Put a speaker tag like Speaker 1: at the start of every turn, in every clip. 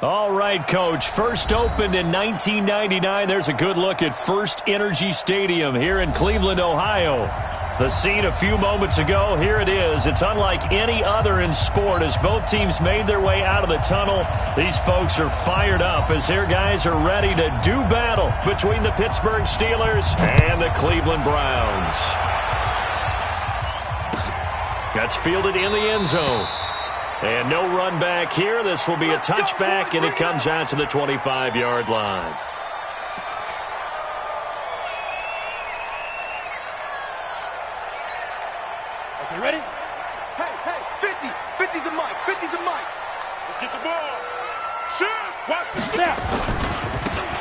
Speaker 1: All right, Coach. First opened in 1999. There's a good look at First Energy Stadium here in Cleveland, Ohio. The scene a few moments ago, here it is. It's unlike any other in sport as both teams made their way out of the tunnel. These folks are fired up as their guys are ready to do battle between the Pittsburgh Steelers and the Cleveland Browns. That's fielded in the end zone. And no run back here. This will be a touchback, and it comes out to the 25-yard line.
Speaker 2: Okay, ready? Hey, 50. 50's the mic. 50's the mic. Let's get the ball. Shoot. Watch the snap.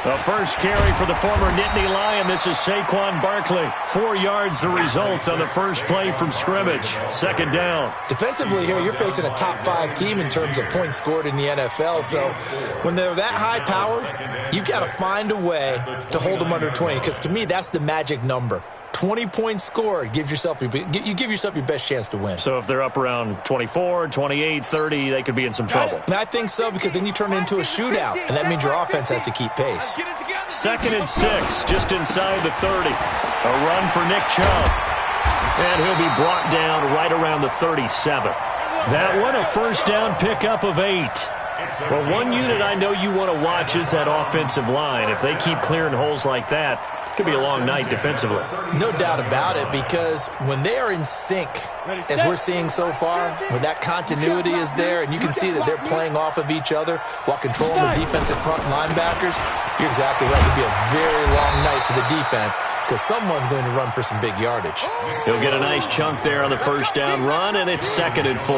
Speaker 1: The first carry for the former Nittany Lion. This is Saquon Barkley. 4 yards the result on the first play from scrimmage. Second down.
Speaker 3: Defensively here, you're facing a top 5 team in terms of points scored in the NFL. So when they're that high-powered, you've got to find a way to hold them under 20. Because to me, that's the magic number. 20 points scored, you give yourself your best chance to win.
Speaker 1: So if they're up around 24, 28, 30, they could be in some trouble.
Speaker 3: And I think so, because then you turn it into a shootout, and that means your offense has to keep pace.
Speaker 1: 2nd and 6, just inside the 30. A run for Nick Chubb. And he'll be brought down right around the 37. That one, a first down pickup of 8. Well, one unit I know you want to watch is that offensive line. If they keep clearing holes like that, it could be a long night defensively.
Speaker 3: No doubt about it, because when they are in sync, as we're seeing so far, when that continuity is there and you can see that they're playing off of each other while controlling the defensive front linebackers, you're exactly right. It could be a very long night for the defense because someone's going to run for some big yardage.
Speaker 1: He'll get a nice chunk there on the first down run, and it's 2nd and 4.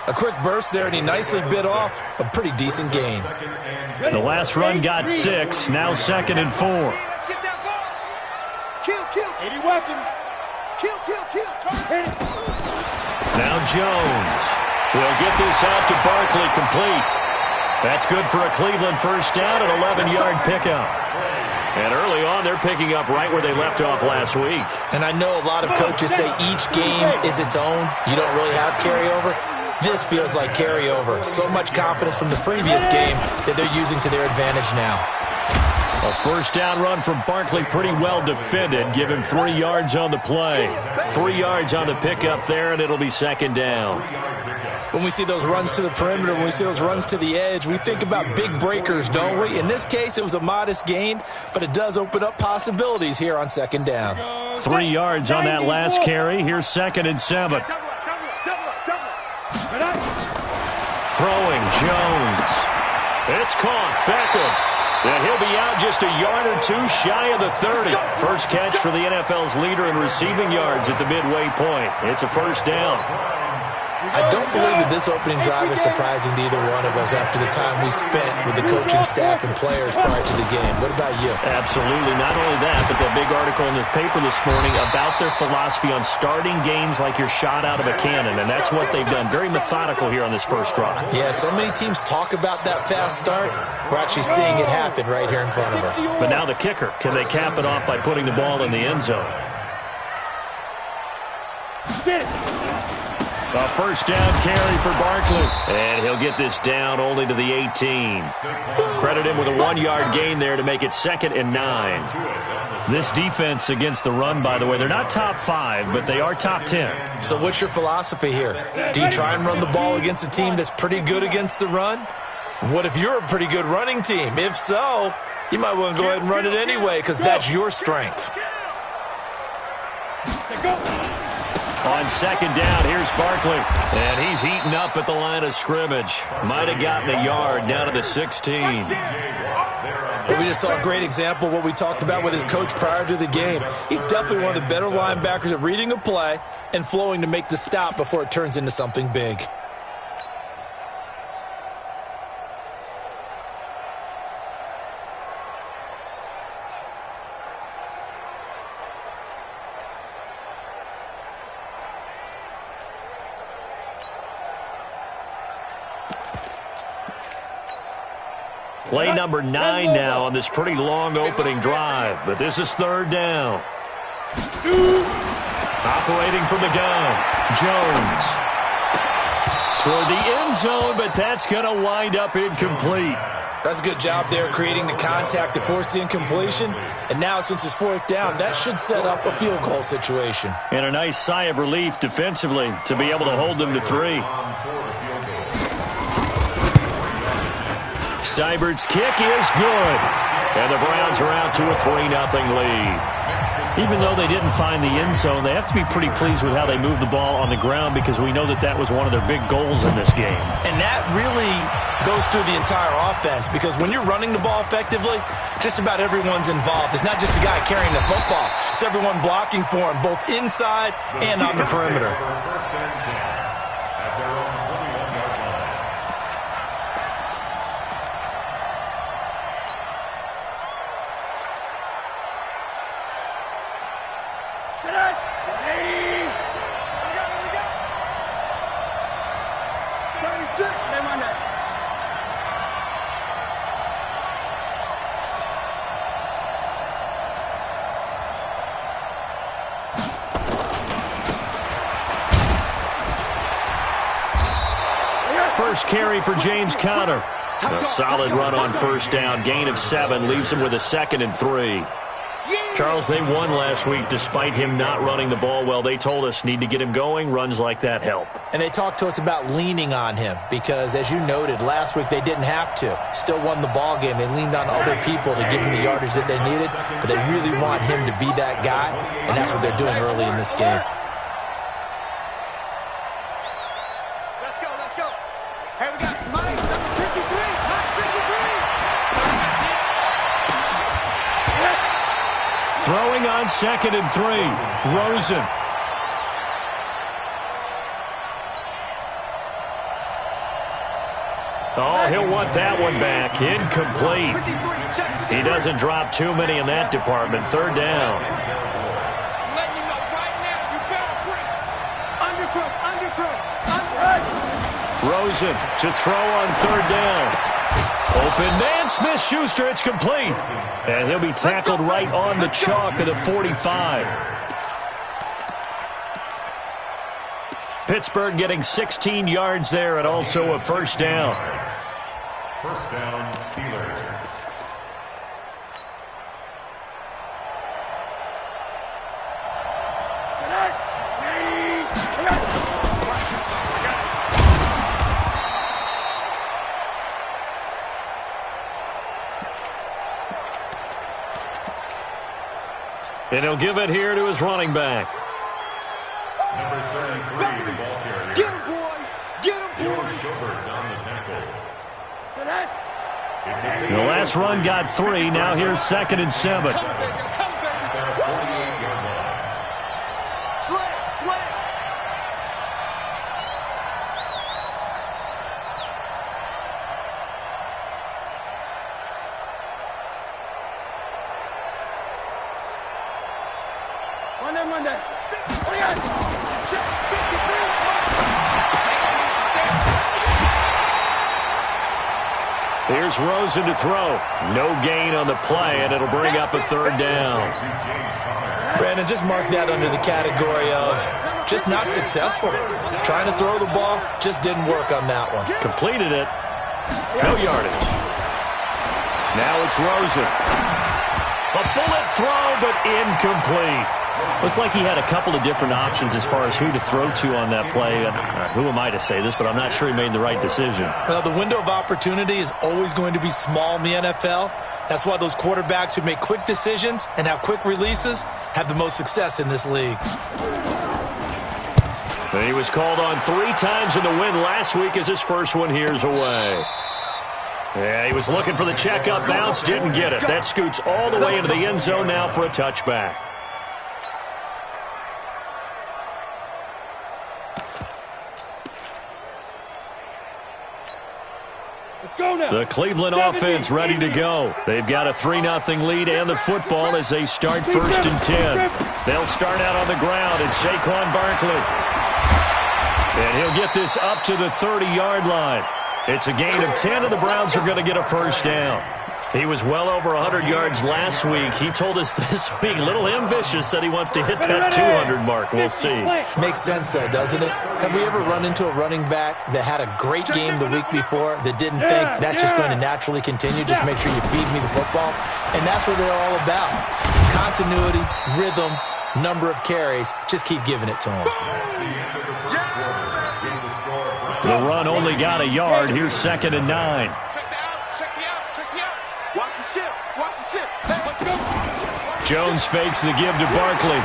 Speaker 3: A quick burst there, and he nicely bit off a pretty decent gain.
Speaker 1: The last run got 6, now 2nd and 4.
Speaker 2: Kill. 80 weapon. Kill.
Speaker 1: Now Jones will get this out to Barkley, complete. That's good for a Cleveland first down, an 11-yard pickup. And early on, they're picking up right where they left off last week.
Speaker 3: And I know a lot of coaches say each game is its own. You don't really have carryover. This feels like carryover. So much confidence from the previous game that they're using to their advantage now.
Speaker 1: A first down run from Barkley, pretty well defended. Give him 3 yards on the play. 3 yards on the pickup there, and it'll be 2nd down.
Speaker 3: When we see those runs to the perimeter, when we see those runs to the edge, we think about big breakers, don't we? In this case, it was a modest gain, but it does open up possibilities here on 2nd down.
Speaker 1: 3 yards on that last carry. Here's 2nd and 7. Throwing, Jones. It's caught. Beckham. And he'll be out just a yard or 2 shy of the 30. First catch for the NFL's leader in receiving yards at the midway point. It's a first down.
Speaker 3: I don't believe that this opening drive is surprising to either one of us after the time we spent with the coaching staff and players prior to the game. What about you?
Speaker 1: Absolutely. Not only that, but the big article in the paper this morning about their philosophy on starting games like you're shot out of a cannon, and that's what they've done. Very methodical here on this first drive.
Speaker 3: Yeah, so many teams talk about that fast start. We're actually seeing it happen right here in front of us.
Speaker 1: But now the kicker. Can they cap it off by putting the ball in the end zone? A first down carry for Barkley. And he'll get this down only to the 18. Credit him with a 1-yard gain there to make it 2nd and 9. This defense against the run, by the way, they're not top 5, but they are top 10.
Speaker 3: So what's your philosophy here? Do you try and run the ball against a team that's pretty good against the run? What if you're a pretty good running team? If so, you might want to go ahead and run it anyway because that's your strength.
Speaker 1: On 2nd down, here's Barkley. And he's heating up at the line of scrimmage. Might have gotten a yard down to the 16.
Speaker 3: But we just saw a great example of what we talked about with his coach prior to the game. He's definitely one of the better linebackers at reading a play and flowing to make the stop before it turns into something big.
Speaker 1: Play number 9 now on this pretty long opening drive. But this is 3rd down. Operating from the gun, Jones. toward the end zone, but that's going to wind up incomplete.
Speaker 3: That's a good job there creating the contact to force the incompletion. And now, since it's fourth down, that should set up a field goal situation.
Speaker 1: And a nice sigh of relief defensively to be able to hold them to 3. Seibert's kick is good. And the Browns are out to a 3-0 lead. Even though they didn't find the end zone, they have to be pretty pleased with how they moved the ball on the ground because we know that that was one of their big goals in this game.
Speaker 3: And that really goes through the entire offense because when you're running the ball effectively, just about everyone's involved. It's not just the guy carrying the football. It's everyone blocking for him, both inside and on the perimeter.
Speaker 1: First carry for James Conner. A solid run on first down. Gain of 7 leaves him with a 2nd and 3. Charles, they won last week despite him not running the ball well. They told us need to get him going. Runs like that help.
Speaker 3: And they talked to us about leaning on him because, as you noted, last week they didn't have to. Still won the ball game. They leaned on other people to give him the yardage that they needed, but they really want him to be that guy, and that's what they're doing early in this game.
Speaker 2: Hey, we got Mike, number 53. Mike, 53.
Speaker 1: Throwing on 2nd and 3. Rosen. Oh, he'll want that one back. Incomplete. He doesn't drop too many in that department. 3rd down. Rosen to throw on 3rd down. Open man, Smith-Schuster, it's complete. And he'll be tackled right on the chalk of the 45. Pittsburgh getting 16 yards there and also a 1st down.
Speaker 4: 1st down, Steelers.
Speaker 1: And he'll give it here to his running back.
Speaker 4: Number 33, the ball carrier.
Speaker 2: Get him, boy. Get him, boy.
Speaker 4: Schubert on the tackle.
Speaker 1: The last run got 3. Now here's 2nd and 7.
Speaker 2: Come, baby. Come, baby.
Speaker 4: 48-yard line.
Speaker 2: Slam. Monday.
Speaker 1: Here's Rosen to throw. No gain on the play, and it'll bring up a 3rd down.
Speaker 3: Brandon, just mark that under the category of just not successful. Trying to throw the ball, just didn't work on that one.
Speaker 1: Completed it. No yardage. Now it's Rosen. A bullet throw, but incomplete. Looked like he had a couple of different options as far as who to throw to on that play. Who am I to say this, but I'm not sure he made the right decision.
Speaker 3: Well, the window of opportunity is always going to be small in the NFL. That's why those quarterbacks who make quick decisions and have quick releases have the most success in this league.
Speaker 1: And he was called on 3 times in the win last week as his first one here's away. Yeah, he was looking for the check-up bounce, didn't get it. That scoots all the way into the end zone now for a touchback. The Cleveland offense ready to go. They've got a 3-0 lead and the football as they start 1st and 10. They'll start out on the ground. It's Saquon Barkley. And he'll get this up to the 30-yard line. It's a gain of 10, and the Browns are going to get a 1st down. He was well over 100 yards last week. He told us this week, a little ambitious, said he wants to hit that 200 mark. We'll see.
Speaker 3: Makes sense, though, doesn't it? Have we ever run into a running back that had a great game the week before that didn't think that's just going to naturally continue? Just make sure you feed me the football. And that's what they're all about. Continuity, rhythm, number of carries. Just keep giving it to him.
Speaker 1: The run only got a yard. Here's 2nd and 9. Jones fakes the give to Barkley.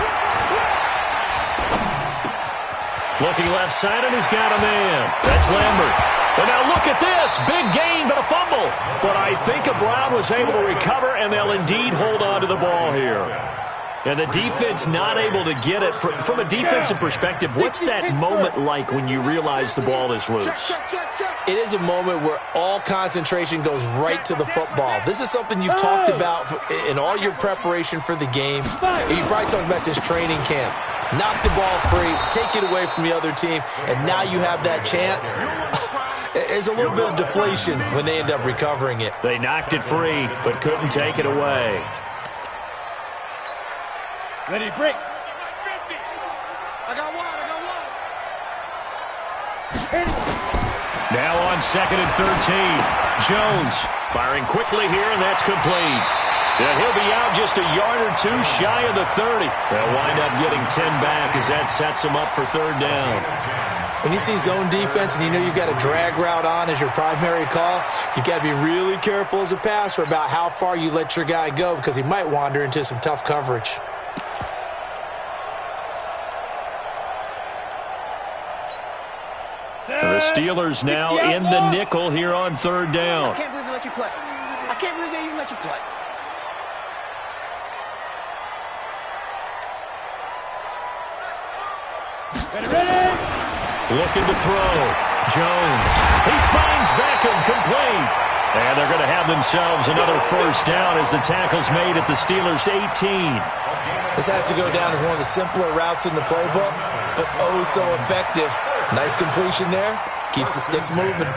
Speaker 1: Looking left side, and he's got a man. That's Lambert. And now look at this. Big gain, but a fumble. But I think Brown was able to recover, and they'll indeed hold on to the ball here. And the defense not able to get it. From a defensive perspective, what's that moment like when you realize the ball is loose?
Speaker 3: It is a moment where all concentration goes right to the football. This is something you've talked about in all your preparation for the game. You probably talked about since training camp. Knock the ball free, take it away from the other team, and now you have that chance. There's a little bit of deflation when they end up recovering it.
Speaker 1: They knocked it free, but couldn't take it away.
Speaker 2: Ready to break. I got one.
Speaker 1: Now on 2nd and 13. Jones firing quickly here, and that's complete. And he'll be out just a yard or two shy of the 30. They'll wind up getting 10 back as that sets them up for 3rd down.
Speaker 3: When you see zone defense and you know you've got a drag route on as your primary call, you've got to be really careful as a passer about how far you let your guy go because he might wander into some tough coverage.
Speaker 1: The Steelers now in the nickel here on 3rd down.
Speaker 2: I can't believe they let you play. I can't believe they even let you play. Ready.
Speaker 1: Looking to throw. Jones. He finds Beckham complete. And they're going to have themselves another 1st down as the tackle's made at the Steelers' 18.
Speaker 3: This has to go down as one of the simpler routes in the playbook, but oh so effective. Nice completion there. Keeps the sticks moving.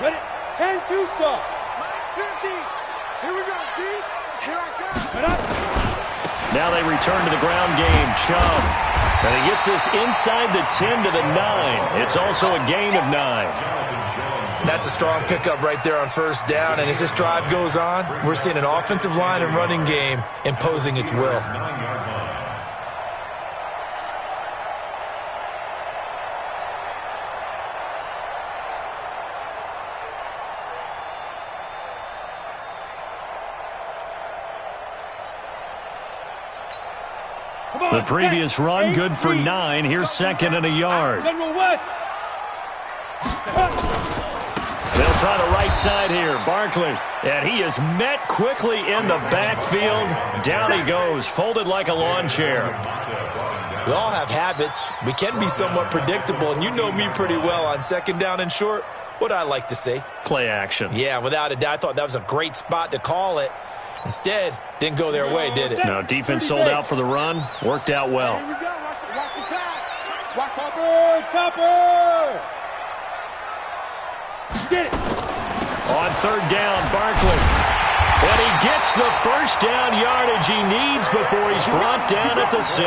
Speaker 2: Ready? 10-2 stop. 50. Here we go, D. Here I come.
Speaker 1: Now they return to the ground game. Chubb. And he gets this inside the 10 to the 9. It's also a gain of 9.
Speaker 3: That's a strong pickup right there on 1st down. And as this drive goes on, we're seeing an offensive line and running game imposing its will.
Speaker 1: The previous run, good for 9. Here's 2nd and a yard. They'll try the right side here. Barkley. And he is met quickly in the backfield. Down he goes, folded like a lawn chair.
Speaker 3: We all have habits. We can be somewhat predictable, and you know me pretty well on 2nd down and short. What I like to see.
Speaker 1: Play action.
Speaker 3: Yeah, without a doubt. I thought that was a great spot to call it. Instead, didn't go their way, did it?
Speaker 1: No, defense sold out for the run. Worked out well.
Speaker 2: Here we go. Watch the pass. Watch Topper. Get it.
Speaker 1: On 3rd down, Barkley. And he gets the 1st down yardage he needs before he's brought down at the 6.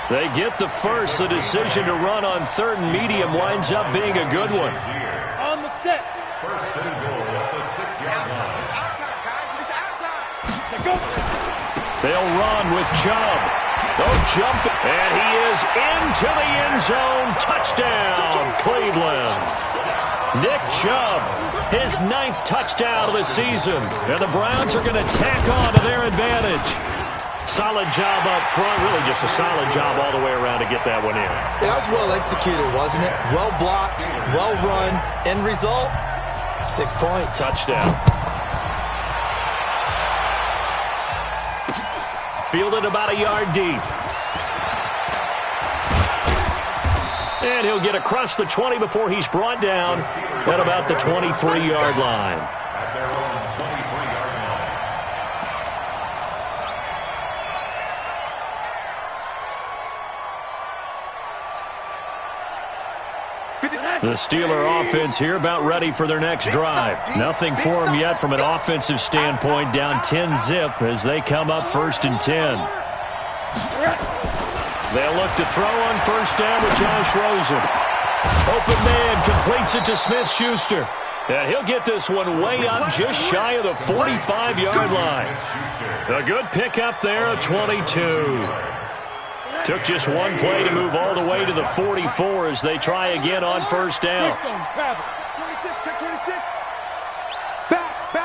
Speaker 1: They get the 1st. The decision to run on 3rd and medium winds up being a good one.
Speaker 2: On the set.
Speaker 4: 1st and goal at the 6-yard line.
Speaker 2: It's our time, guys. It's our time. Go.
Speaker 1: They'll run with Chubb. They'll jump. And he is into the end zone. Touchdown, Cleveland. Nick Chubb, his 9th touchdown of the season. And the Browns are going to tack on to their advantage. Solid job up front. Really just a solid job all the way around to get that one in.
Speaker 3: That was well executed, wasn't it? Well blocked, well run. End result, 6 points.
Speaker 1: Touchdown. Fielded about a yard deep. And he'll get across the 20 before he's brought down at about the 23-yard line.
Speaker 4: At their own 23-yard line.
Speaker 1: The Steeler offense here about ready for their next drive. Nothing for them yet from an offensive standpoint. Down 10-zip as they come up 1st and 10. They'll look to throw on 1st down with Josh Rosen. Open man completes it to Smith-Schuster. And he'll get this one way up just shy of the 45-yard line. A good pickup there at 22. Took just one play to move all the way to the 44 as they try again on 1st down.
Speaker 2: 26, check 26. Back.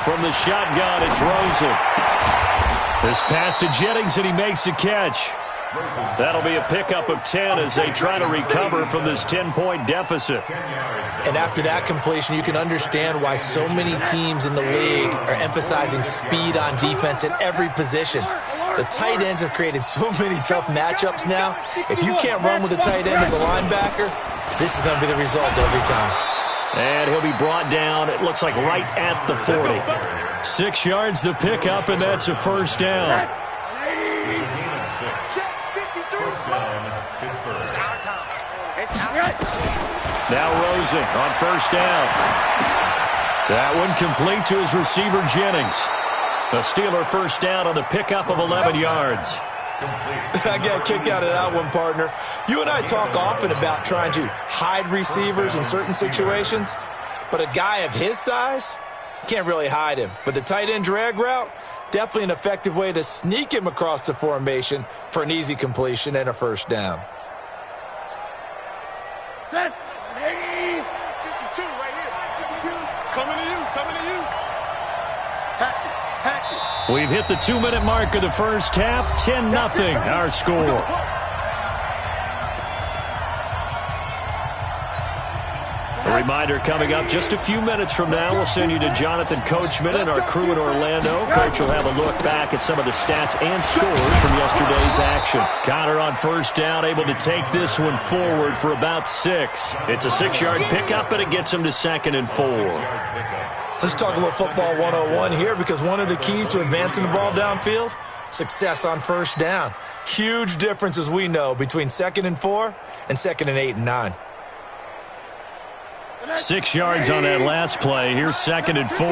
Speaker 1: From the shotgun, it's Rosen. This pass to Jennings, and he makes the catch. That'll be a pickup of 10 as they try to recover from this 10-point deficit.
Speaker 3: And after that completion, you can understand why so many teams in the league are emphasizing speed on defense at every position. The tight ends have created so many tough matchups now. If you can't run with a tight end as a linebacker, this is going to be the result every time.
Speaker 1: And he'll be brought down, it looks like right at the 40. 6 yards the pickup, and that's a 1st down. Now Rosen on 1st down. That one complete to his receiver, Jennings. A Steeler 1st down on the pickup of 11 yards.
Speaker 3: I got a kick out of that one, partner. You and I talk often about trying to hide receivers in certain situations, but a guy of his size, can't really hide him. But the tight end drag route, definitely an effective way to sneak him across the formation for an easy completion and a 1st down.
Speaker 2: 52 right here. 52. Coming to you. Hatch it.
Speaker 1: We've hit the 2-minute mark of the 1st half. 10-0 our score. A reminder coming up just a few minutes from now. We'll send you to Jonathan Coachman and our crew in Orlando. Coach will have a look back at some of the stats and scores from yesterday's action. Connor on 1st down, able to take this one forward for about 6. It's a 6-yard pickup, but it gets him to 2nd and 4.
Speaker 3: Let's talk a little football 101 here, because one of the keys to advancing the ball downfield, success on 1st down. Huge difference, as we know, between 2nd and 4 and 2nd and 8 and 9.
Speaker 1: 6 yards on that last play. Here's 2nd and 4.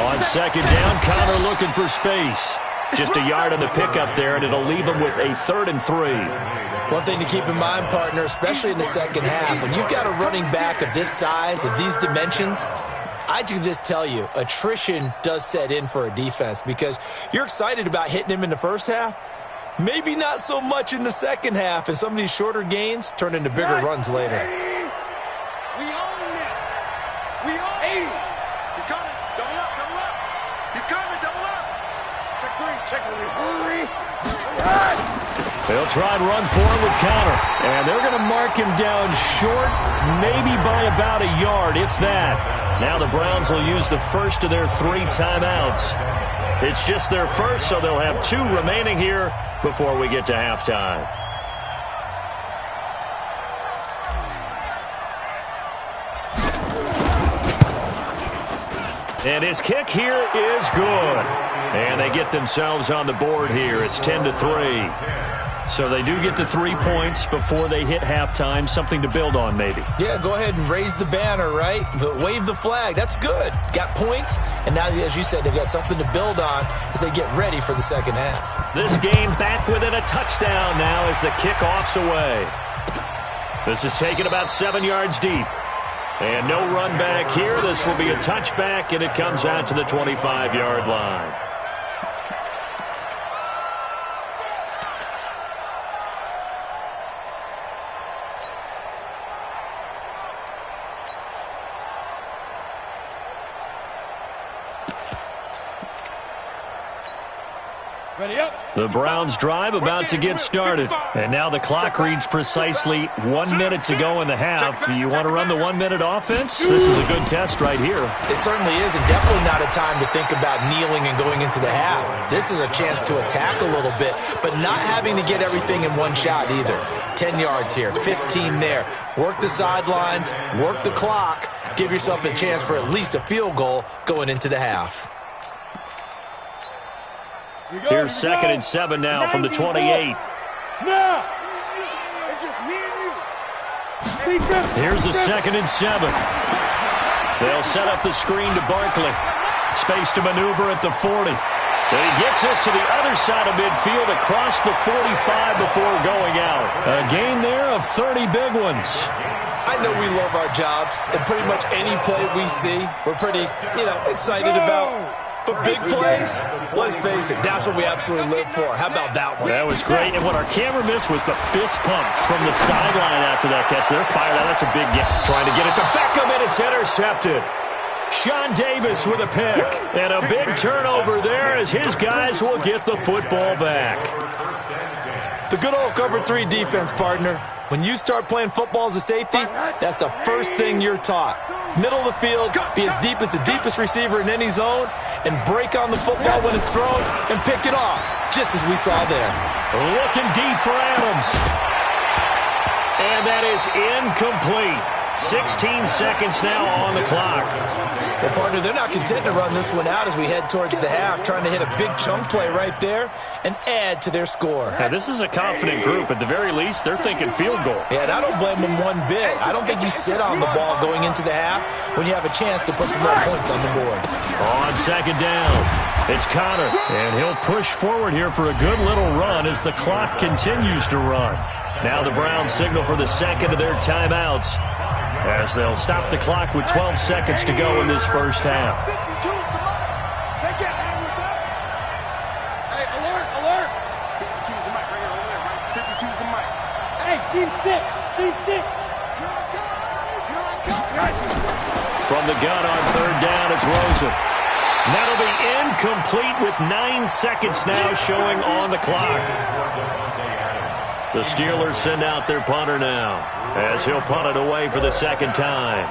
Speaker 1: On 2nd down, Connor looking for space. Just a yard on the pickup there, and it'll leave him with a 3rd and 3.
Speaker 3: One thing to keep in mind, partner, especially in the second half, when you've got a running back of this size, of these dimensions, I can just tell you, attrition does set in for a defense, because you're excited about hitting him in the 1st half. Maybe not so much in the 2nd half, and some of these shorter gains turn into bigger runs later.
Speaker 2: We own it. He's coming. Double up. He's coming. Double up. Check 3.
Speaker 1: They'll try and run forward with Connor, and they're going to mark him down short, maybe by about a yard, if that. Now the Browns will use the first of their 3 timeouts. It's just their first, so they'll have 2 remaining here before we get to halftime. And his kick here is good. And they get themselves on the board here. It's 10-3. So they do get the 3 points before they hit halftime. Something to build on, maybe.
Speaker 3: Yeah, go ahead and raise the banner, right? But wave the flag. That's good. Got points. And now, as you said, they've got something to build on as they get ready for the second half.
Speaker 1: This game back within a touchdown now as the kickoff's away. This is taken about 7 yards deep. And no run back here. This will be a touchback, and it comes out to the 25-yard line.
Speaker 2: Ready up.
Speaker 1: The Browns drive about to get started. And now the clock reads precisely 1 minute to go in the half. You want to run the 1 minute offense? This is a good test right here.
Speaker 3: It certainly is, and definitely not a time to think about kneeling and going into the half. This is a chance to attack a little bit, but not having to get everything in one shot either. 10 yards here, 15 there. Work the sidelines, work the clock, give yourself a chance for at least a field goal going into the half.
Speaker 1: Here's 2nd and 7 now from the 28.
Speaker 2: Now, it's just me and you.
Speaker 1: Here's a 2nd and 7. They'll set up the screen to Barkley. Space to maneuver at the 40. And he gets this to the other side of midfield across the 45 before going out. A gain there of 30 big ones.
Speaker 3: I know we love our jobs, and pretty much any play we see, we're pretty, excited about. But big plays, let's face it, that's what we absolutely live for. How about that one?
Speaker 1: That was great. And what our camera missed was the fist pump from the sideline after that catch. They're fired out. That's a big game. Trying to get it to Beckham, and it's intercepted. Sean Davis with a pick. And a big turnover there as his guys will get the football back.
Speaker 3: The good old cover 3 defense, partner. When you start playing football as a safety, that's the first thing you're taught. Middle of the field, be as deep as the deepest receiver in any zone, and break on the football when it's thrown and pick it off, just as we saw there.
Speaker 1: Looking deep for Adams. And that is incomplete. 16 seconds now on the clock.
Speaker 3: Well, partner, they're not content to run this one out as we head towards the half, trying to hit a big chunk play right there and add to their score.
Speaker 1: Now, this is a confident group. At the very least, they're thinking field goal.
Speaker 3: Yeah, and I don't blame them one bit. I don't think you sit on the ball going into the half when you have a chance to put some more points on the board.
Speaker 1: On 2nd down, it's Connor, and he'll push forward here for a good little run as the clock continues to run. Now the Browns signal for the second of their timeouts, as they'll stop the clock with 12 seconds to go in this first half.
Speaker 2: Hey, alert, alert. 52's the mic right here over there, right? 52's the mic. Hey, team 6, team 6.
Speaker 1: From the gun on 3rd down, it's Rosen. That'll be incomplete with 9 seconds now showing on the clock. The Steelers send out their punter now, as he'll punt it away for the 2nd time.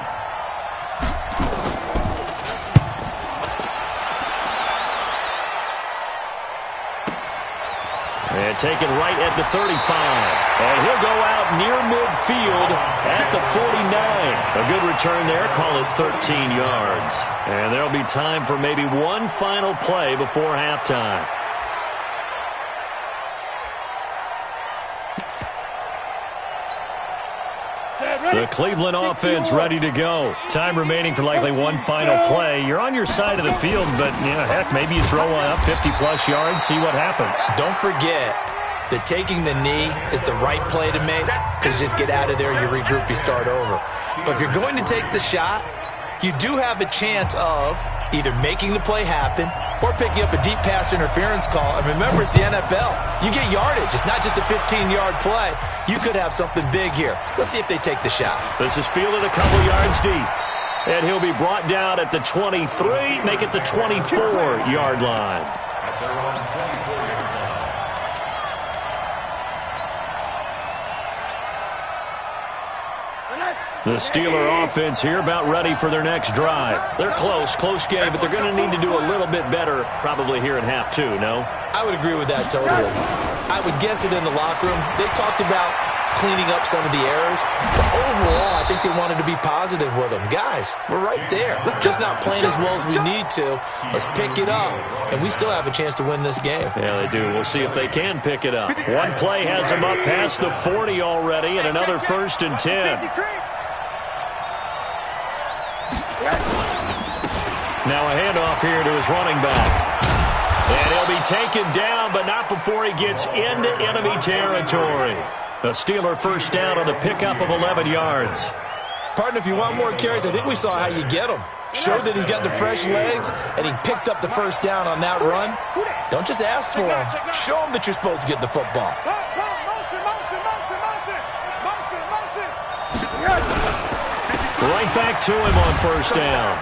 Speaker 1: And taken right at the 35. And he'll go out near midfield at the 49. A good return there, call it 13 yards. And there'll be time for maybe one final play before halftime. The Cleveland offense ready to go. Time remaining for likely one final play. You're on your side of the field, but, heck, maybe you throw one up 50-plus yards, see what happens.
Speaker 3: Don't forget that taking the knee is the right play to make, because you just get out of there, you regroup, you start over. But if you're going to take the shot, you do have a chance of either making the play happen or picking up a deep pass interference call. And remember, it's the NFL. You get yardage. It's not just a 15-yard play. You could have something big here. Let's see if they take the shot.
Speaker 1: This is fielded a couple yards deep. And he'll be brought down at the 23, make it the 24-yard line. The Steeler offense here about ready for their next drive. They're close game, but they're going to need to do a little bit better probably here in half 2, no?
Speaker 3: I would agree with that totally. I would guess it in the locker room. They talked about cleaning up some of the errors, but overall, I think they wanted to be positive with them. Guys, we're right there. Just not playing as well as we need to. Let's pick it up, and we still have a chance to win this game.
Speaker 1: Yeah, they do. We'll see if they can pick it up. One play has them up past the 40 already, and another 1st and 10. Now a handoff here to his running back. And he'll be taken down, but not before he gets into enemy territory. The Steeler first down on the pickup of 11 yards.
Speaker 3: Partner, if you want more carries, I think we saw how you get him. Show that he's got the fresh legs, and he picked up the first down on that run. Don't just ask for him. Show him that you're supposed to get the football.
Speaker 1: Right back to him on 1st down.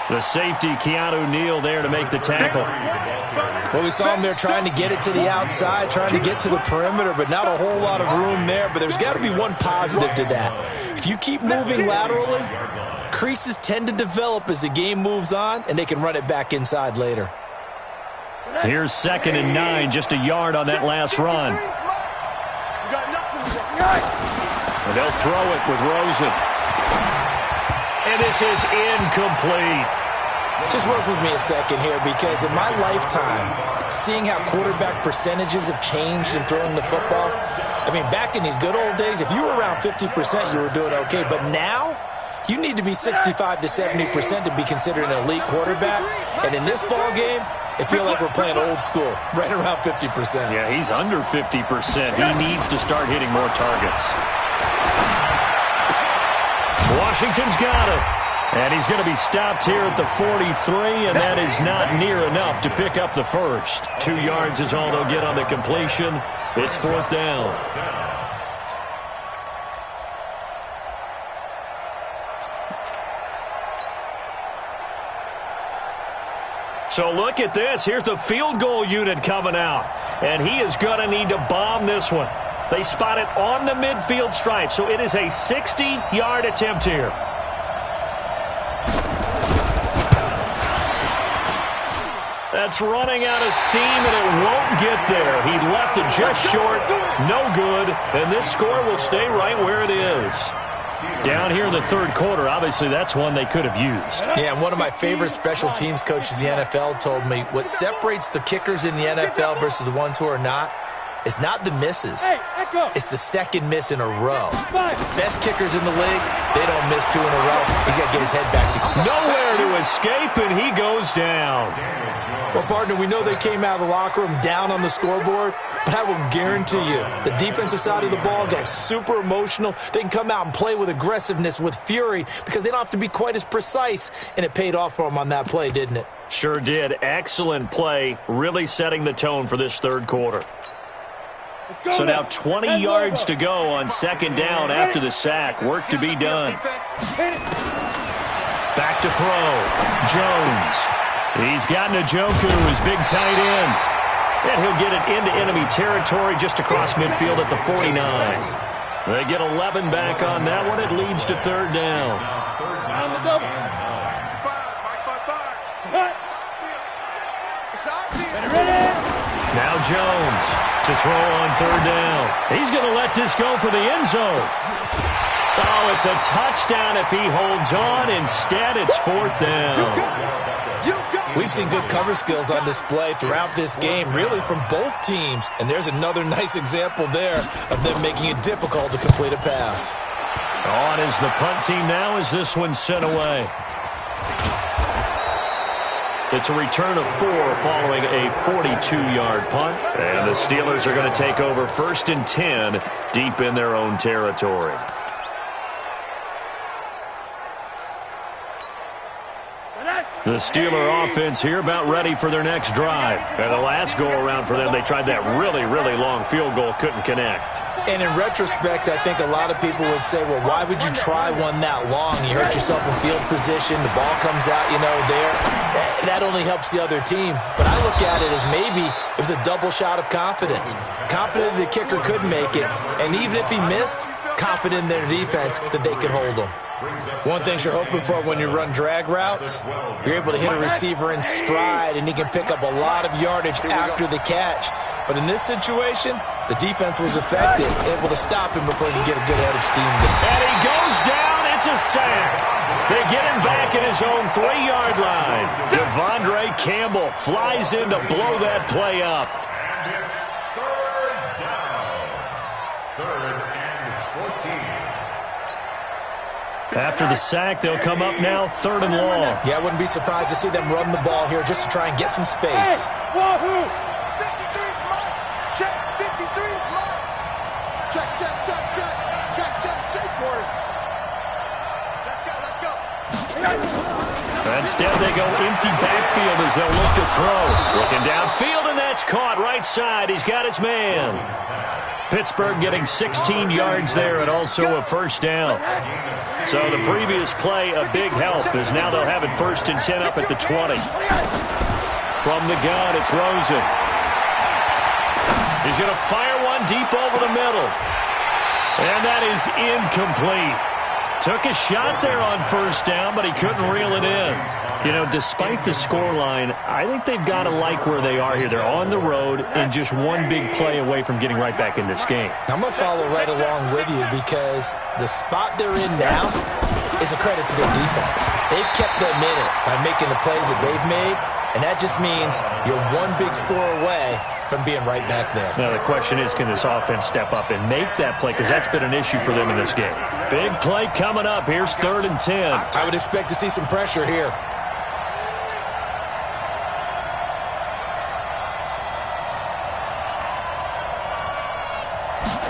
Speaker 1: The safety, Keanu Neal, there to make the tackle.
Speaker 3: Well, we saw him there trying to get it to the outside, trying to get to the perimeter, but not a whole lot of room there. But there's got to be one positive to that. If you keep moving laterally, creases tend to develop as the game moves on, and they can run it back inside later.
Speaker 1: Here's 2nd and 9, just a yard on that last run. And they'll throw it with Rosen. And this is incomplete.
Speaker 3: Just work with me a second here, because in my lifetime, seeing how quarterback percentages have changed in throwing the football, I mean, back in the good old days, if you were around 50%, you were doing okay. But now, you need to be 65 to 70% to be considered an elite quarterback. And in this ball game, it feels like we're playing old school, right around 50%.
Speaker 1: Yeah, he's under 50%. He needs to start hitting more targets. Washington's got it. And he's going to be stopped here at the 43, and that is not near enough to pick up the first. 2 yards is all they'll get on the completion. It's 4th down. So look at this. Here's the field goal unit coming out. And he is going to need to bomb this one. They spot it on the midfield stripe, so it is a 60-yard attempt here. That's running out of steam, and it won't get there. He left it just short, no good, and this score will stay right where it is. Down here in the 3rd quarter, obviously that's one they could have used.
Speaker 3: Yeah, and one of my favorite special teams coaches in the NFL told me what separates the kickers in the NFL versus the ones who are not, it's not the misses. It's the second miss in a row. Best kickers in the league, they don't miss 2 in a row. He's got to get his head back to
Speaker 1: nowhere to escape, and he goes down.
Speaker 3: Well, partner, we know they came out of the locker room down on the scoreboard, but I will guarantee you the defensive side of the ball got super emotional. They can come out and play with aggressiveness, with fury, because they don't have to be quite as precise, and it paid off for them on that play, didn't it?
Speaker 1: Sure did. Excellent play, really setting the tone for this 3rd quarter. So now 20 yards to go on 2nd down after the sack. Work to be done. Back to throw. Jones. He's got Njoku, his big tight end. And he'll get it into enemy territory just across midfield at the 49. They get 11 back on that one. It leads to 3rd down. Now Jones to throw on 3rd down. He's going to let this go for the end zone. Oh, it's a touchdown if he holds on. Instead, it's 4th down.
Speaker 3: We've seen good cover skills on display throughout this game, really from both teams. And there's another nice example there of them making it difficult to complete a pass.
Speaker 1: On is the punt team now as this one's sent away. It's a return of 4 following a 42-yard punt. And the Steelers are going to take over 1st and 10 deep in their own territory. The Steeler offense here about ready for their next drive. And the last go-around for them, they tried that really, really long field goal, couldn't connect.
Speaker 3: And in retrospect, I think a lot of people would say, well, why would you try one that long? You hurt yourself in field position, the ball comes out, there. That only helps the other team. But I look at it as maybe it was a double shot of confidence. Confident the kicker could make it, and even if he missed, confident in their defense that they could hold him. One thing you're hoping for when you run drag routes, you're able to hit a receiver in stride, and he can pick up a lot of yardage after the catch. But in this situation, the defense was effective, able to stop him before he could get a good head of steam.
Speaker 1: And he goes down. It's a sack. They get him back at his own 3-yard line. Devondre Campbell flies in to blow that play up.
Speaker 4: And it's 3rd down. 3rd and 14.
Speaker 1: After the sack, they'll come up now 3rd and long.
Speaker 3: Yeah, I wouldn't be surprised to see them run the ball here just to try and get some space.
Speaker 2: Hey, Wahoo! 53's mine. Check. 53's mine. Check. For it. Let's go.
Speaker 1: Instead, they go empty backfield as they'll look to throw. Looking downfield, and that's caught right side. He's got his man. Pittsburgh getting 16 yards there and also a 1st down. So the previous play, a big help, as now they'll have it 1st and 10 up at the 20. From the gun, it's Rosen. He's going to fire one deep over the middle. And that is incomplete. Took a shot there on 1st down, but he couldn't reel it in. Despite the scoreline, I think they've got to like where they are here. They're on the road and just one big play away from getting right back in this game.
Speaker 3: I'm going to follow right along with you because the spot they're in now, is a credit to their defense. They've kept them in it by making the plays that they've made, and that just means you're one big score away from being right back there.
Speaker 1: Now, the question is, can this offense step up and make that play? Because that's been an issue for them in this game. Big play coming up. Here's 3rd and 10.
Speaker 3: I would expect to see some pressure here.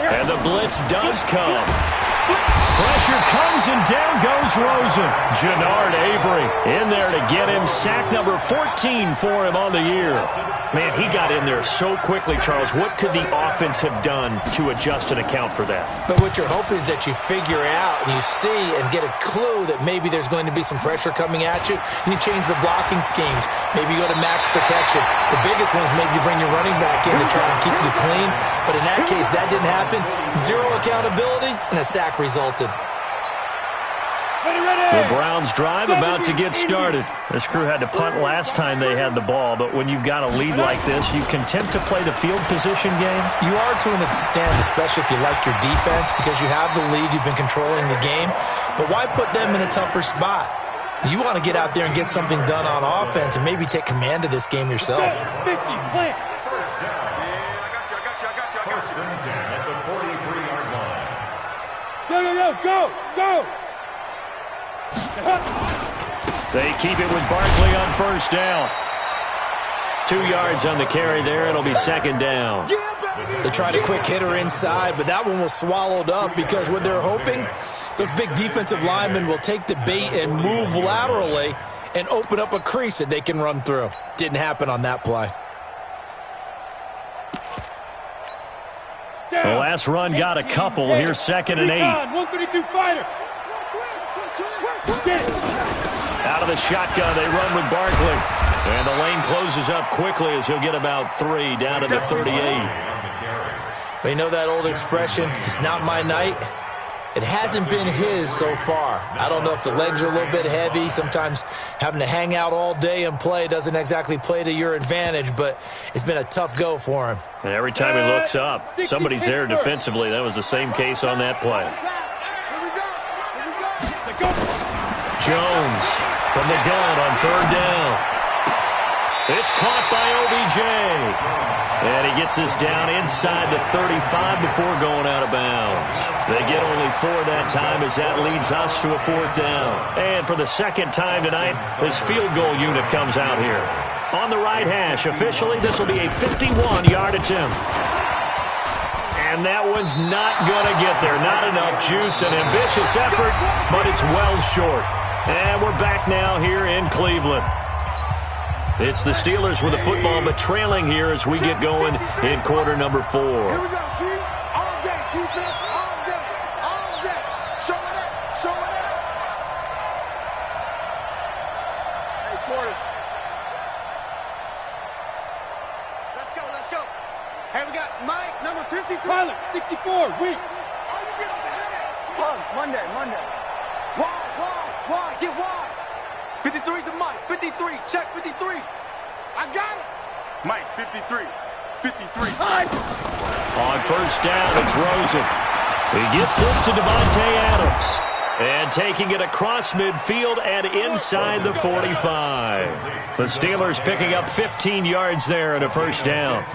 Speaker 1: And the blitz does come. Pressure comes, and down goes Rosen. Jannard Avery in there to get him. Sack number 14 for him on the year. Man, he got in there so quickly, Charles. What could the offense have done to adjust and account for that?
Speaker 3: But what you're hoping is that you figure out and you see and get a clue that maybe there's going to be some pressure coming at you, and you change the blocking schemes. Maybe you go to max protection. The biggest one is maybe you bring your running back in to try and keep you clean. But in that case, that didn't happen. Zero accountability, and a sack resulted.
Speaker 1: The Browns drive about to get started. This crew had to punt last time they had the ball, but when you've got a lead like this, you content to play the field position game?
Speaker 3: You are to an extent, especially if you like your defense, because you have the lead, you've been controlling the game. But why put them in a tougher spot? You want to get out there and get something done on offense and maybe take command of this game yourself.
Speaker 2: 50, play.
Speaker 4: First down. First and 10 at the 43-yard line.
Speaker 2: Go.
Speaker 1: They keep it with Barkley on first down. 2 yards on the carry there. It'll be 2nd down.
Speaker 3: They tried a quick hitter inside, but that one was swallowed up because what they're hoping, those big defensive linemen will take the bait and move laterally and open up a crease that they can run through. Didn't happen on that play.
Speaker 1: The last run got a couple. Here's 2nd and 8.
Speaker 2: 132 fighter.
Speaker 1: Out of the shotgun, they run with Barkley. And the lane closes up quickly as he'll get about 3 down to the 38.
Speaker 3: But you know that old expression, it's not my night? It hasn't been his so far. I don't know if the legs are a little bit heavy. Sometimes having to hang out all day and play doesn't exactly play to your advantage, but it's been a tough go for him.
Speaker 1: And every time he looks up, somebody's there defensively. That was the same case on that play. Jones from the gun on 3rd down. It's caught by OBJ. And he gets this down inside the 35 before going out of bounds. They get only 4 that time as that leads us to a 4th down. And for the 2nd time tonight, this field goal unit comes out here. On the right hash, officially, this will be a 51-yard attempt. And that one's not going to get there. Not enough juice, an ambitious effort, but it's well short. And we're back now here in Cleveland. It's the Steelers with the football, but trailing here as we get going in quarter number 4.
Speaker 2: Here we go, D. All day, defense, all day. Show it up. Hey, quarter. Let's go. Hey, we got Mike, number 52. Tyler, 64, weak. Oh, you get over here. Monday. Wide, get wide. 53's the Mike, 53, check 53. I got it. Mike, 53.
Speaker 1: On first down, it's Rosen. He gets this to Devontae Adams. And taking it across midfield and inside the 45. The Steelers picking up 15 yards there and a first down.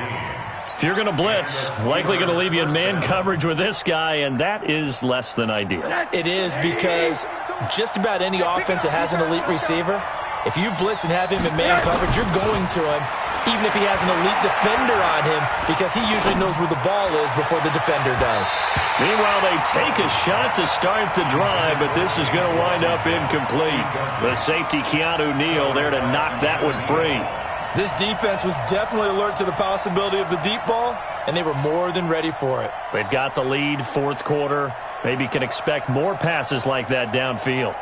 Speaker 1: If you're going to blitz, likely going to leave you in man coverage with this guy, and that is less than ideal.
Speaker 3: It is, because just about any offense that has an elite receiver, if you blitz and have him in man coverage, you're going to him, even if he has an elite defender on him, because he usually knows where the ball is before the defender does.
Speaker 1: Meanwhile, they take a shot to start the drive, but this is going to wind up incomplete. The safety, Keanu Neal, there to knock that one free.
Speaker 3: This defense was definitely alert to the possibility of the deep ball, and they were more than ready for it.
Speaker 1: They've got the lead, 4th quarter. Maybe can expect more passes like that downfield.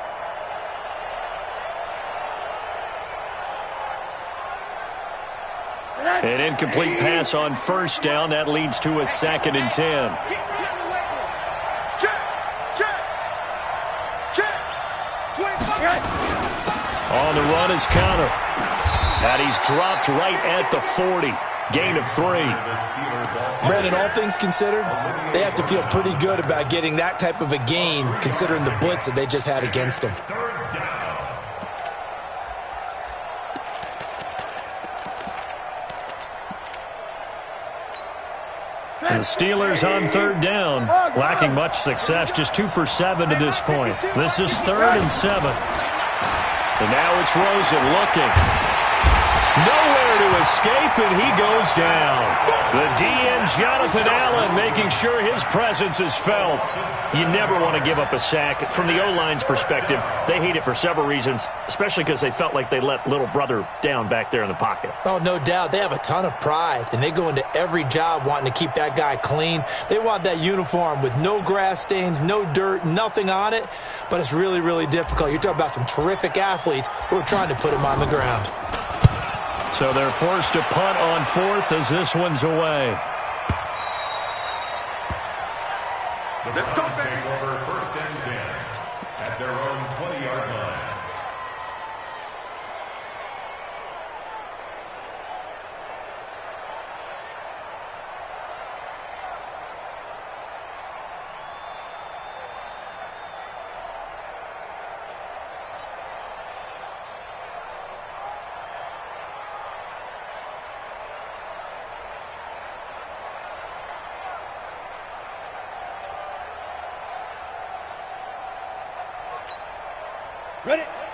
Speaker 1: An incomplete pass on first down. That leads to a 2nd and 10. On the run is Connor. And he's dropped right at the 40. gain of 3.
Speaker 3: Brandon, all things considered, they have to feel pretty good about getting that type of a gain considering the blitz that they just had against them.
Speaker 1: The Steelers on 3rd down, lacking much success, just 2 for 7 to this point. This is 3rd and 7. And now it's Rosen looking. Nowhere to escape, and he goes down. The DN, Jonathan Allen, making sure his presence is felt. You never want to give up a sack. From the O-line's perspective, they hate it for several reasons, especially because they felt like they let little brother down back there in the pocket.
Speaker 3: Oh, no doubt. They have a ton of pride, and they go into every job wanting to keep that guy clean. They want that uniform with no grass stains, no dirt, nothing on it, but it's really, really difficult. You're talking about some terrific athletes who are trying to put him on the ground.
Speaker 1: So they're forced to punt on 4th as this one's away.
Speaker 4: The Browns take over 1st and 10 at their own 20-yard line.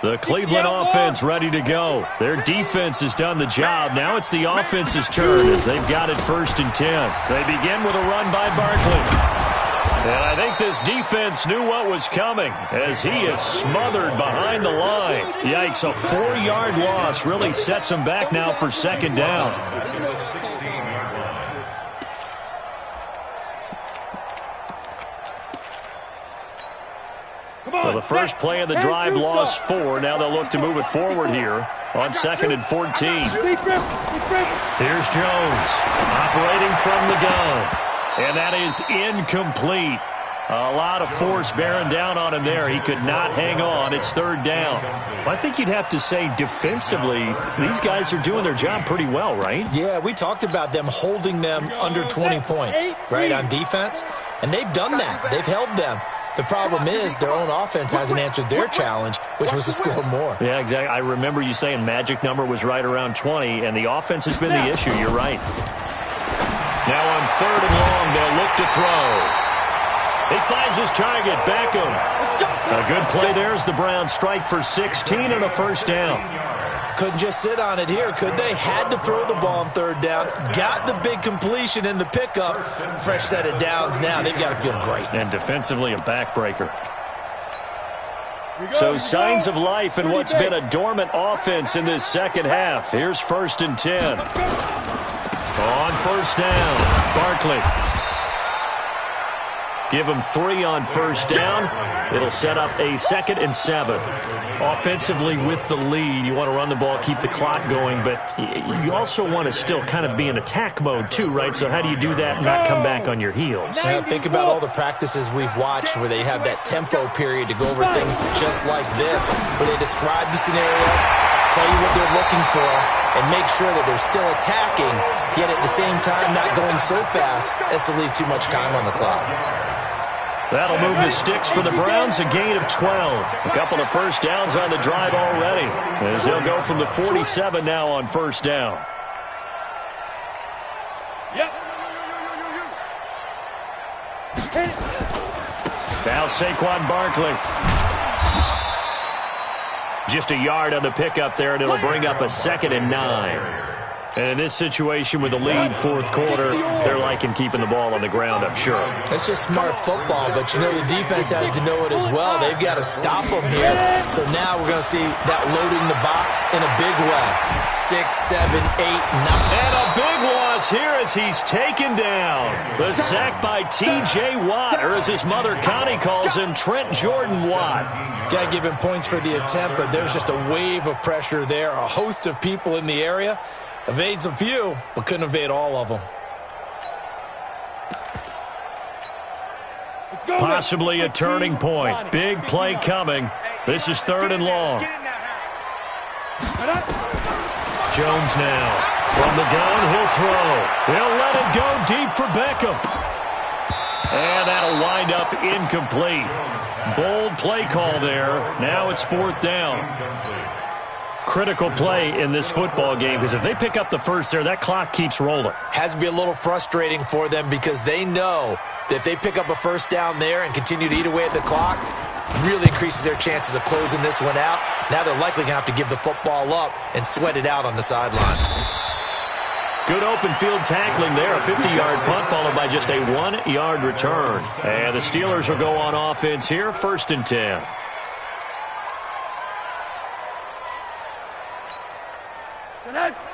Speaker 1: The Cleveland offense ready to go. Their defense has done the job. Now it's the offense's turn as they've got it 1st and 10. They begin with a run by Barkley. And I think this defense knew what was coming as he is smothered behind the line. Yikes, a 4-yard loss really sets him back now for 2nd down. Well, the first play of the drive lost 4. Now they'll look to move it forward here on 2nd and 14. Here's Jones operating from the gun. And that is incomplete. A lot of force bearing down on him there. He could not hang on. It's 3rd down. I think you'd have to say defensively, these guys are doing their job pretty well, right?
Speaker 3: Yeah, we talked about them holding them under 20 points, right, on defense. And they've done that. They've held them. The problem is their own offense hasn't answered their challenge, which was to score more.
Speaker 1: Yeah, exactly. I remember you saying magic number was right around 20, and the offense has been the issue. You're right. Now on 3rd and long, they'll look to throw. He finds his target, Beckham. A good play there as the Browns strike for 16 and a 1st down.
Speaker 3: Couldn't just sit on it here, could they? Had to throw the ball on 3rd down. Got the big completion in the pickup. Fresh set of downs now. They've got to feel great.
Speaker 1: And defensively, a backbreaker. So signs of life in what's been a dormant offense in this 2nd half. Here's 1st and 10. On 1st down, Barkley. Give him 3 on 1st down. It'll set up a 2nd and 7. Offensively with the lead, you want to run the ball, keep the clock going, but you also want to still kind of be in attack mode too, right? So how do you do that and not come back on your heels?
Speaker 3: Yeah, think about all the practices we've watched where they have that tempo period to go over things just like this, where they describe the scenario, tell you what they're looking for, and make sure that they're still attacking, yet at the same time not going so fast as to leave too much time on the clock.
Speaker 1: That'll move the sticks for the Browns, a gain of 12. A couple of 1st downs on the drive already, as they'll go from the 47 now on 1st down.
Speaker 2: Yep.
Speaker 1: Now Saquon Barkley. Just a yard on the pickup there, and it'll bring up a 2nd and 9. And in this situation with the lead 4th quarter, they're liking keeping the ball on the ground, I'm sure.
Speaker 3: It's just smart football, but you know the defense has to know it as well. They've got to stop them here. So now we're going to see that loading the box in a big way. 6, 7, 8, 9.
Speaker 1: And a big loss here as he's taken down. The sack by T.J. Watt, or as his mother Connie calls him, Trent Jordan Watt.
Speaker 3: Got to give him points for the attempt, but there's just a wave of pressure there. A host of people in the area. Evades a few, but couldn't evade all of them.
Speaker 1: Possibly a turning point. Big play coming. This is 3rd and long. Jones now. From the gun, he'll throw. He'll let it go deep for Beckham. And that'll wind up incomplete. Bold play call there. Now it's 4th down. Critical play in this football game, because if they pick up the first there, that clock keeps rolling.
Speaker 3: Has to be a little frustrating for them because they know that if they pick up a first down there and continue to eat away at the clock, really increases their chances of closing this one out. Now they're likely going to have to give the football up and sweat it out on the sideline.
Speaker 1: Good open field tackling there. A 50-yard punt followed by just a 1-yard return. And the Steelers will go on offense here, 1st and 10.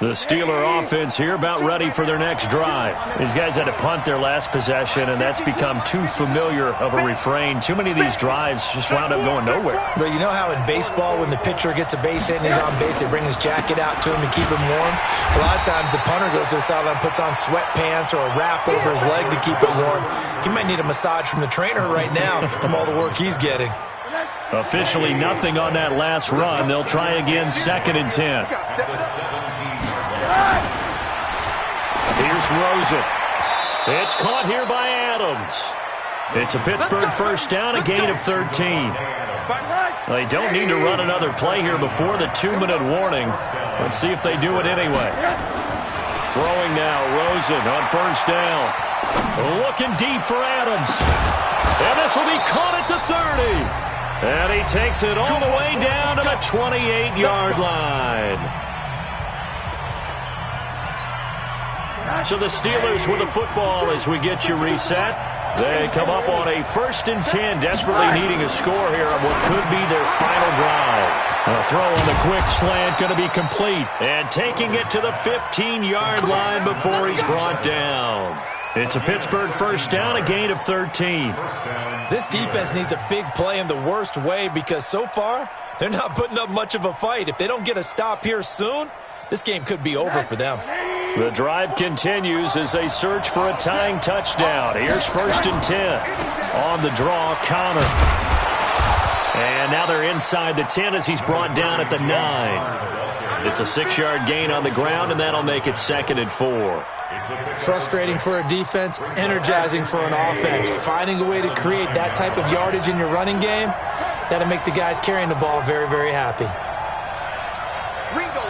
Speaker 1: The Steeler offense here about ready for their next drive. These guys had to punt their last possession, and that's become too familiar of a refrain. Too many of these drives just wound up going nowhere.
Speaker 3: But you know how in baseball, when the pitcher gets a base hit and he's on base, they bring his jacket out to him to keep him warm? A lot of times the punter goes to the sideline, puts on sweatpants or a wrap over his leg to keep it warm. He might need a massage from the trainer right now from all the work he's getting.
Speaker 1: Officially nothing on that last run. They'll try again, 2nd and 10. Here's Rosen. It's caught here by Adams. It's a Pittsburgh first down, a gain of 13. They don't need to run another play here before the 2-minute warning. Let's see if they do it anyway. Throwing now, Rosen on first down. Looking deep for Adams. And this will be caught at the 30. And he takes it all the way down to the 28-yard line. So the Steelers with the football as we get you reset. They come up on a 1st and 10, desperately needing a score here on what could be their final drive. A throw on the quick slant going to be complete. And taking it to the 15-yard line before he's brought down. It's a Pittsburgh first down, a gain of 13.
Speaker 3: This defense needs a big play in the worst way because so far, they're not putting up much of a fight. If they don't get a stop here soon, this game could be over for them.
Speaker 1: The drive continues as they search for a tying touchdown. Here's 1st and 10. On the draw, Connor. And now they're inside the 10 as he's brought down at the 9. It's a 6-yard gain on the ground, and that'll make it 2nd and 4.
Speaker 3: Frustrating for a defense, energizing for an offense. Finding a way to create that type of yardage in your running game, that'll make the guys carrying the ball very, very happy.
Speaker 2: Ringo.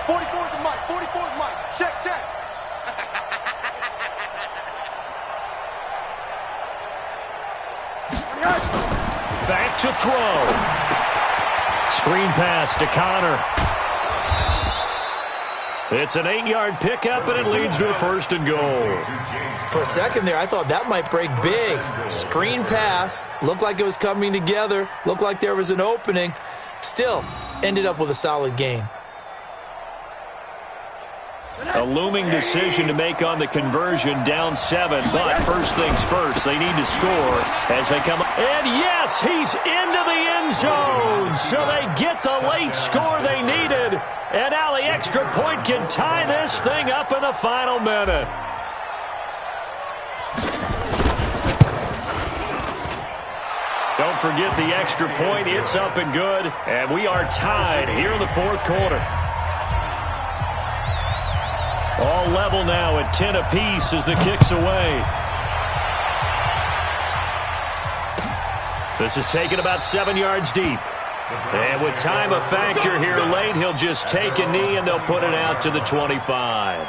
Speaker 2: 44's the mic. 44's mic. Check.
Speaker 1: Back to throw. Screen pass to Connor. It's an 8-yard pickup, and it leads to a 1st and goal.
Speaker 3: For a second there, I thought that might break big. Screen pass. Looked like it was coming together. Looked like there was an opening. Still, ended up with a solid gain.
Speaker 1: A looming decision to make on the conversion, down 7. But first things first, they need to score as they come up. And yes, he's into the end zone. So they get the late score they needed. And now the extra point can tie this thing up in the final minute. Don't forget the extra point. It's up and good. And we are tied here in the 4th quarter. All level now at 10 apiece as the kick's away. This is taken about 7 yards deep. And with time a factor here late, he'll just take a knee and they'll put it out to the 25.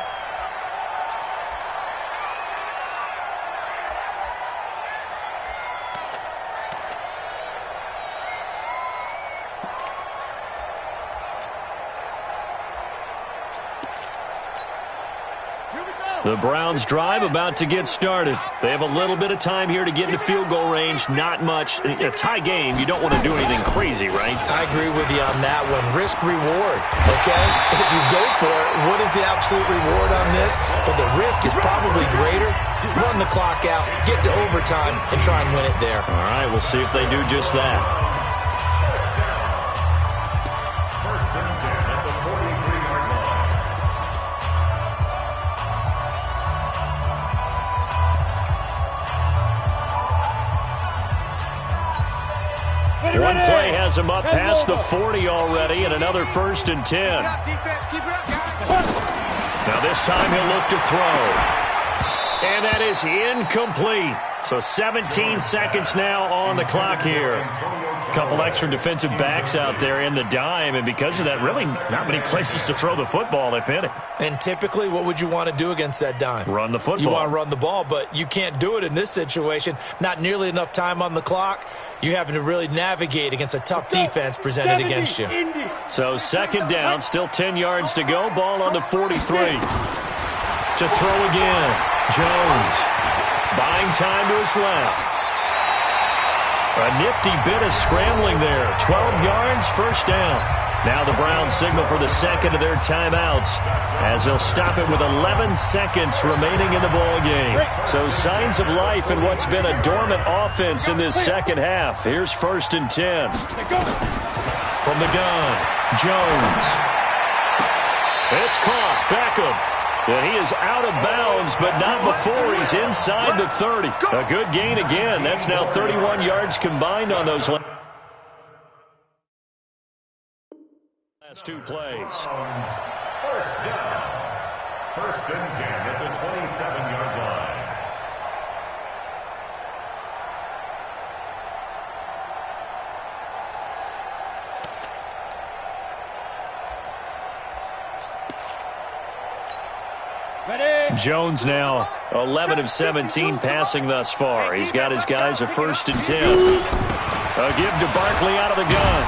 Speaker 1: The Browns drive about to get started. They have a little bit of time here to get into field goal range. Not much. A tie game, you don't want to do anything crazy, right?
Speaker 3: I agree with you on that one. Risk reward, okay? If you go for it, what is the absolute reward on this? But the risk is probably greater. Run the clock out, get to overtime, and try and win it there.
Speaker 1: All right, we'll see if they do just that. One play has him up past the 40 already, and another 1st and 10. Now this time he'll look to throw. And that is incomplete. So 17 seconds now on the clock here. A couple extra defensive backs out there in the dime, and because of that, really not many places to throw the football, if any.
Speaker 3: And typically, what would you want to do against that dime?
Speaker 1: Run the football.
Speaker 3: You want to run the ball, but you can't do it in this situation. Not nearly enough time on the clock. You're having to really navigate against a tough defense presented against you.
Speaker 1: So 2nd down, still 10 yards to go. Ball on the 43. To throw again. Jones buying time to his left. A nifty bit of scrambling there. 12 yards, 1st down. Now the Browns signal for the 2nd of their timeouts as they'll stop it with 11 seconds remaining in the ball game. So signs of life in what's been a dormant offense in this 2nd half. Here's 1st and 10. From the gun, Jones. It's caught. Beckham. And he is out of bounds, but not before he's inside the 30. A good gain again. That's now 31 yards combined on those last 2 plays.
Speaker 4: 1st down. 1st and 10 at the 27-yard line.
Speaker 1: Jones now 11 of 17 passing thus far. He's got his guys a 1st and 10. A give to Barkley out of the gun.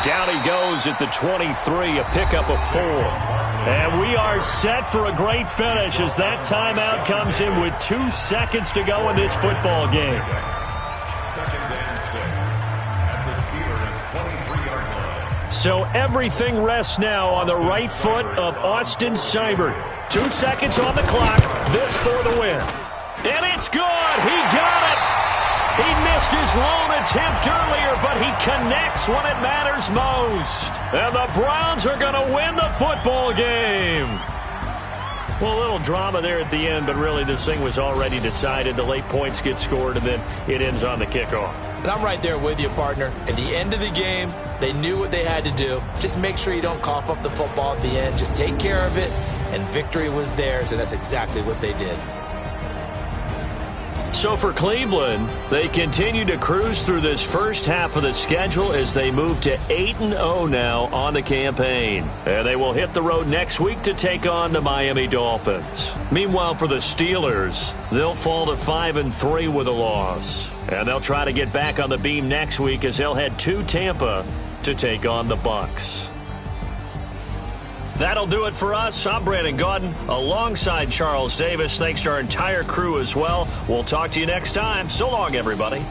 Speaker 1: Down he goes at the 23, a pickup of 4. And we are set for a great finish as that timeout comes in with 2 seconds to go in this football game.
Speaker 4: 2nd and 6 at the Steelers' 23-yard line.
Speaker 1: So everything rests now on the right foot of Austin Seibert. 2 seconds on the clock. This for the win. And it's good. He got it. He missed his lone attempt earlier, but he connects when it matters most. And the Browns are going to win the football game. Well, a little drama there at the end, but really this thing was already decided. The late points get scored, and then it ends on the kickoff.
Speaker 3: And I'm right there with you, partner. At the end of the game, they knew what they had to do. Just make sure you don't cough up the football at the end. Just take care of it, and victory was theirs, and that's exactly what they did.
Speaker 1: So for Cleveland, they continue to cruise through this 1st half of the schedule as they move to 8-0 now on the campaign. And they will hit the road next week to take on the Miami Dolphins. Meanwhile, for the Steelers, they'll fall to 5-3 with a loss. And they'll try to get back on the beam next week as they'll head to Tampa to take on the Bucs. That'll do it for us. I'm Brandon Gaudin alongside Charles Davis. Thanks to our entire crew as well. We'll talk to you next time. So long, everybody.